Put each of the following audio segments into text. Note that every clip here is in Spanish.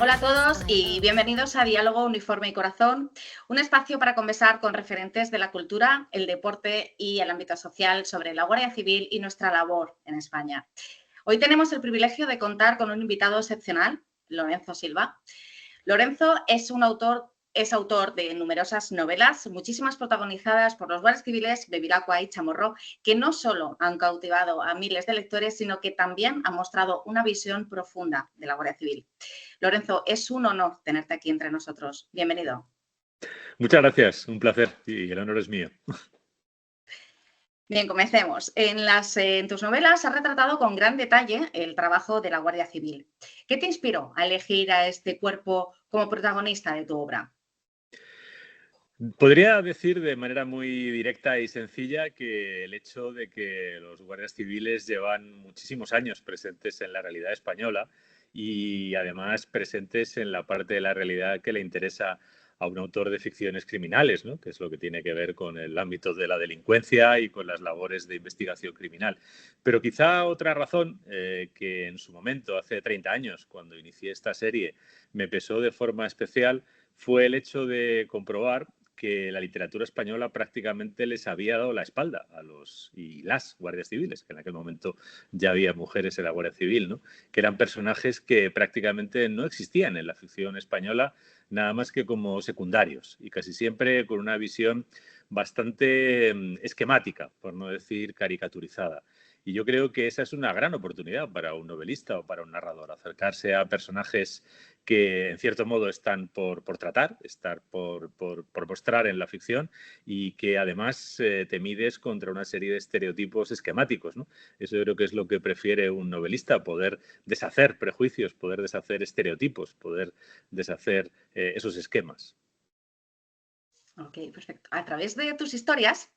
Hola a todos y bienvenidos a Diálogo Uniforme y Corazón, un espacio para conversar con referentes de la cultura, el deporte y el ámbito social sobre la Guardia Civil y nuestra labor en España. Hoy tenemos el privilegio de contar con un invitado excepcional, Lorenzo Silva. Lorenzo es autor de numerosas novelas, muchísimas protagonizadas por los guardias civiles Bevilacqua y Chamorro, que no solo han cautivado a miles de lectores, sino que también han mostrado una visión profunda de la Guardia Civil. Lorenzo, es un honor tenerte aquí entre nosotros. Bienvenido. Muchas gracias, un placer y el honor es mío. Bien, comencemos. En tus novelas has retratado con gran detalle el trabajo de la Guardia Civil. ¿Qué te inspiró a elegir a este cuerpo como protagonista de tu obra? Podría decir de manera muy directa y sencilla que el hecho de que los guardias civiles llevan muchísimos años presentes en la realidad española y además presentes en la parte de la realidad que le interesa a un autor de ficciones criminales, ¿no? Que es lo que tiene que ver con el ámbito de la delincuencia y con las labores de investigación criminal. Pero quizá otra razón que en su momento, hace 30 años, cuando inicié esta serie, me pesó de forma especial, fue el hecho de comprobar que la literatura española prácticamente les había dado la espalda a los y las guardias civiles, que en aquel momento ya había mujeres en la Guardia Civil, ¿no? Que eran personajes que prácticamente no existían en la ficción española, nada más que como secundarios y casi siempre con una visión bastante esquemática, por no decir caricaturizada. Y yo creo que esa es una gran oportunidad para un novelista o para un narrador, acercarse a personajes que en cierto modo están por tratar, estar por mostrar en la ficción y que además te mides contra una serie de estereotipos esquemáticos, ¿no? Eso yo creo que es lo que prefiere un novelista, poder deshacer prejuicios, poder deshacer estereotipos, poder deshacer esos esquemas. Ok, perfecto. A través de tus historias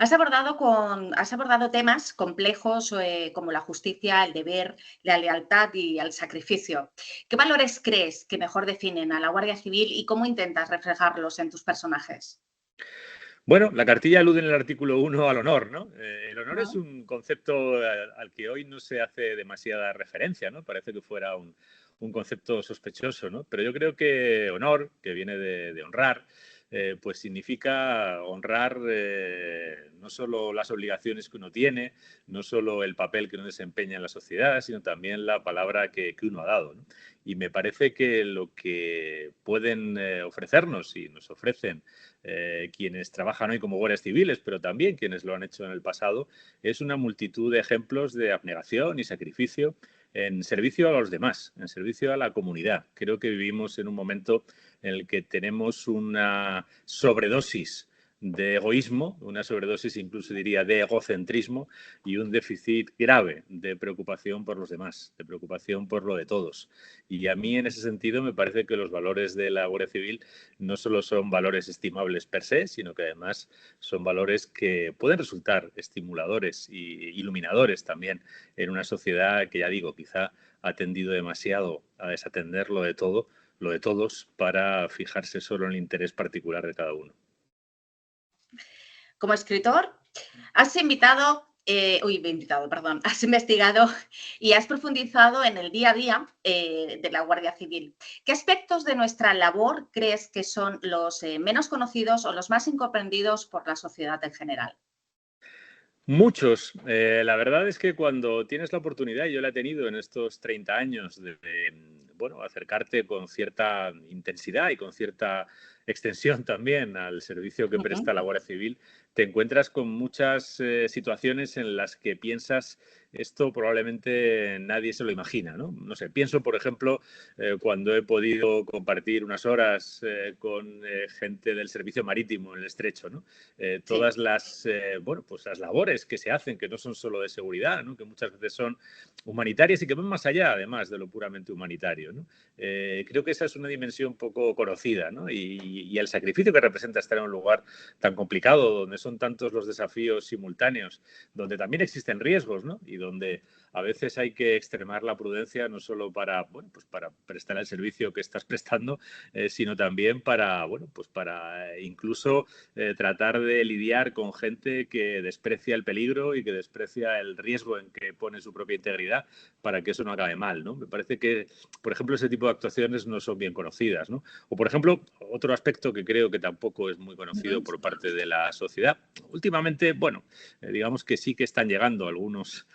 has abordado temas complejos como la justicia, el deber, la lealtad y el sacrificio. ¿Qué valores crees que mejor definen a la Guardia Civil y cómo intentas reflejarlos en tus personajes? Bueno, la cartilla alude en el artículo 1 al honor, ¿no? El honor es Ujú. un concepto al que hoy no se hace demasiada referencia, ¿no? Parece que fuera un concepto sospechoso, ¿no? Pero yo creo que honor, que viene de honrar, pues significa honrar no solo las obligaciones que uno tiene, no solo el papel que uno desempeña en la sociedad, sino también la palabra que uno ha dado, ¿no? Y me parece que lo que pueden ofrecernos y nos ofrecen quienes trabajan hoy como guardias civiles, pero también quienes lo han hecho en el pasado, es una multitud de ejemplos de abnegación y sacrificio en servicio a los demás, en servicio a la comunidad. Creo que vivimos en un momento en el que tenemos una sobredosis de egoísmo, una sobredosis incluso diría de egocentrismo y un déficit grave de preocupación por los demás, de preocupación por lo de todos. Y a mí en ese sentido me parece que los valores de la Guardia Civil no solo son valores estimables per se, sino que además son valores que pueden resultar estimuladores e iluminadores también en una sociedad que, ya digo, quizá ha tendido demasiado a desatender lo de todo, lo de todos, para fijarse solo en el interés particular de cada uno. Como escritor, has investigado y has profundizado en el día a día de la Guardia Civil. ¿Qué aspectos de nuestra labor crees que son los menos conocidos o los más incomprendidos por la sociedad en general? Muchos. La verdad es que cuando tienes la oportunidad, y yo la he tenido en estos 30 años, bueno, acercarte con cierta intensidad y con cierta extensión también al servicio que Ujú. presta la Guardia Civil, te encuentras con muchas situaciones en las que piensas esto probablemente nadie se lo imagina, ¿no? No sé, pienso, por ejemplo, cuando he podido compartir unas horas con gente del servicio marítimo en el Estrecho, ¿no? Sí. Todas las, bueno, pues las labores que se hacen, que no son solo de seguridad, ¿no? Que muchas veces son humanitarias y que van más allá, además, de lo puramente humanitario, ¿no? Creo que esa es una dimensión poco conocida, ¿no? Y el sacrificio que representa estar en un lugar tan complicado, donde son tantos los desafíos simultáneos, donde también existen riesgos, ¿no? Y donde a veces hay que extremar la prudencia no solo para, bueno, pues para prestar el servicio que estás prestando, sino también para, bueno, pues para incluso tratar de lidiar con gente que desprecia el peligro y que desprecia el riesgo en que pone su propia integridad para que eso no acabe mal, ¿no? Me parece que, por ejemplo, ese tipo de actuaciones no son bien conocidas, ¿no? O, por ejemplo, otro aspecto que creo que tampoco es muy conocido por parte de la sociedad. Últimamente, bueno, digamos que sí que están llegando algunos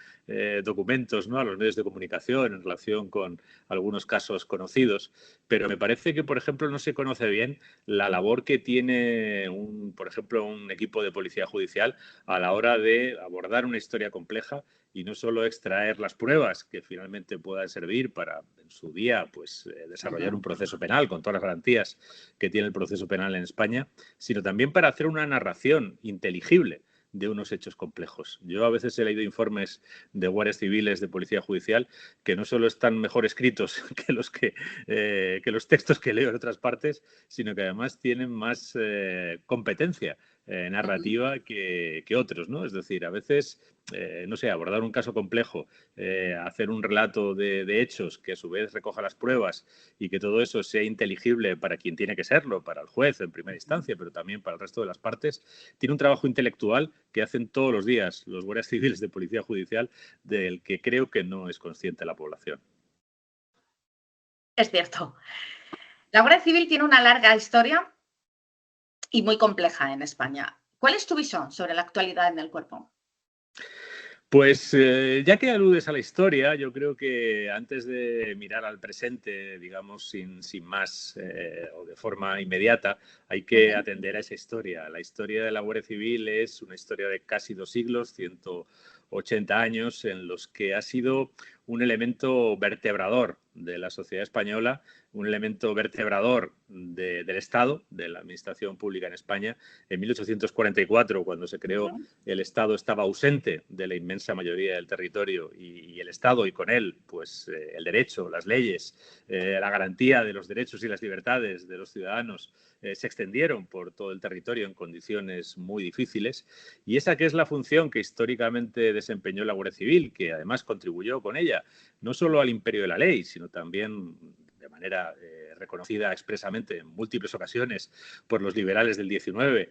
documentos, ¿no?, a los medios de comunicación en relación con algunos casos conocidos, pero me parece que, por ejemplo, no se conoce bien la labor que tiene, por ejemplo, un equipo de policía judicial a la hora de abordar una historia compleja y no solo extraer las pruebas que finalmente puedan servir para, en su día, pues desarrollar un proceso penal con todas las garantías que tiene el proceso penal en España, sino también para hacer una narración inteligible de unos hechos complejos. Yo a veces he leído informes de guardias civiles de policía judicial que no solo están mejor escritos que los textos que leo en otras partes, sino que además tienen más competencia narrativa que otros, ¿no? Es decir, a veces, no sé, abordar un caso complejo, hacer un relato de hechos que a su vez recoja las pruebas y que todo eso sea inteligible para quien tiene que serlo, para el juez en primera instancia, pero también para el resto de las partes, tiene un trabajo intelectual que hacen todos los días los guardias civiles de policía judicial, del que creo que no es consciente la población. Es cierto. La Guardia Civil tiene una larga historia y muy compleja en España. ¿Cuál es tu visión sobre la actualidad en el cuerpo? Pues ya que aludes a la historia, yo creo que antes de mirar al presente, digamos, sin más o de forma inmediata, hay que atender a esa historia. La historia de la Guardia Civil es una historia de casi 2 siglos, 180 años, en los que ha sido un elemento vertebrador de la sociedad española, un elemento vertebrador del Estado, de la administración pública en España. En 1844, cuando se creó, el Estado estaba ausente de la inmensa mayoría del territorio y el Estado y con él pues el derecho, las leyes, la garantía de los derechos y las libertades de los ciudadanos se extendieron por todo el territorio en condiciones muy difíciles, y esa que es la función que históricamente desempeñó la Guardia Civil, que además contribuyó con ella no solo al imperio de la ley, sino también de manera reconocida expresamente en múltiples ocasiones por los liberales del 19,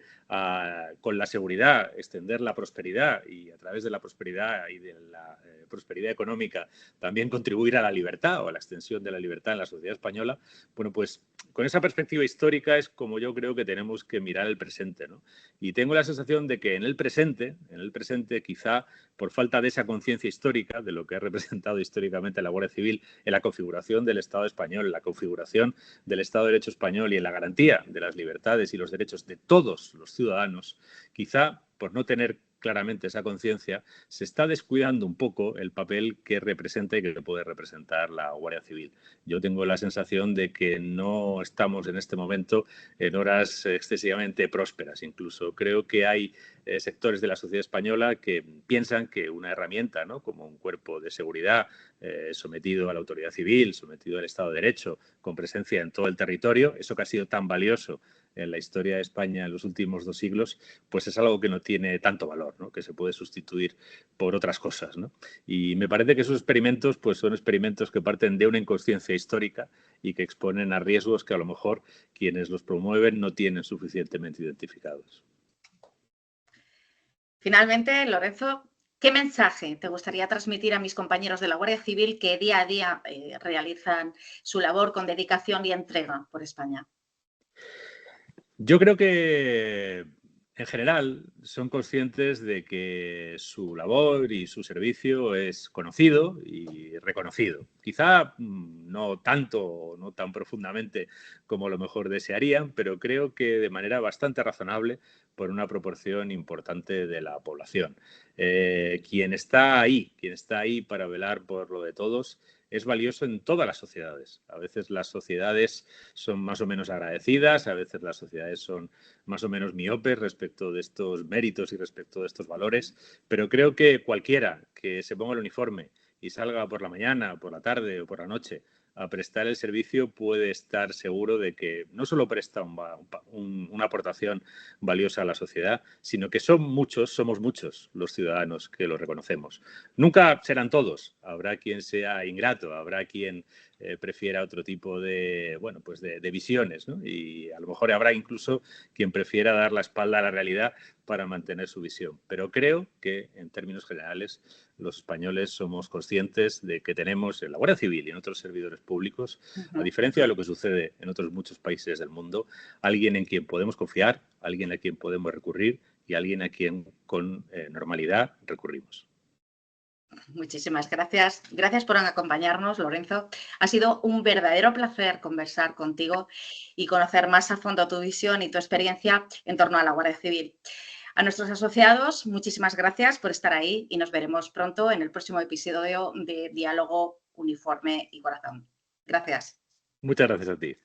con la seguridad, extender la prosperidad y a través de la prosperidad y de la prosperidad económica también contribuir a la libertad o a la extensión de la libertad en la sociedad española. Bueno, pues con esa perspectiva histórica es como yo creo que tenemos que mirar el presente, ¿no? Y tengo la sensación de que en el presente quizá por falta de esa conciencia histórica de lo que ha representado históricamente la Guardia Civil en la configuración del Estado español, en la configuración del Estado de Derecho español y en la garantía de las libertades y los derechos de todos los ciudadanos, quizá por no tener claramente esa conciencia, se está descuidando un poco el papel que representa y que puede representar la Guardia Civil. Yo tengo la sensación de que no estamos en este momento en horas excesivamente prósperas. Incluso creo que hay sectores de la sociedad española que piensan que una herramienta, ¿no?, como un cuerpo de seguridad sometido a la autoridad civil, sometido al Estado de Derecho, con presencia en todo el territorio, eso que ha sido tan valioso en la historia de España en los últimos 2 siglos, pues es algo que no tiene tanto valor, ¿no?, que se puede sustituir por otras cosas, ¿no? Y me parece que esos experimentos pues son experimentos que parten de una inconsciencia histórica y que exponen a riesgos que a lo mejor quienes los promueven no tienen suficientemente identificados. Finalmente, Lorenzo, ¿qué mensaje te gustaría transmitir a mis compañeros de la Guardia Civil que día a día realizan su labor con dedicación y entrega por España? Yo creo que en general son conscientes de que su labor y su servicio es conocido y reconocido. Quizá no tanto, no tan profundamente como a lo mejor desearían, pero creo que de manera bastante razonable por una proporción importante de la población. Quien está ahí para velar por lo de todos, es valioso en todas las sociedades. A veces las sociedades son más o menos agradecidas, a veces las sociedades son más o menos miopes respecto de estos méritos y respecto de estos valores, pero creo que cualquiera que se ponga el uniforme y salga por la mañana, por la tarde o por la noche a prestar el servicio puede estar seguro de que no solo presta una aportación valiosa a la sociedad, sino que somos muchos los ciudadanos que lo reconocemos. Nunca serán todos. Habrá quien sea ingrato, habrá quien prefiera otro tipo de, bueno, pues de visiones, ¿no? Y a lo mejor habrá incluso quien prefiera dar la espalda a la realidad para mantener su visión. Pero creo que, en términos generales, los españoles somos conscientes de que tenemos en la Guardia Civil y en otros servidores públicos, a diferencia de lo que sucede en otros muchos países del mundo, alguien en quien podemos confiar, alguien a quien podemos recurrir y alguien a quien con normalidad recurrimos. Muchísimas gracias. Gracias por acompañarnos, Lorenzo. Ha sido un verdadero placer conversar contigo y conocer más a fondo tu visión y tu experiencia en torno a la Guardia Civil. A nuestros asociados, muchísimas gracias por estar ahí y nos veremos pronto en el próximo episodio de Diálogo Uniforme y Corazón. Gracias. Muchas gracias a ti.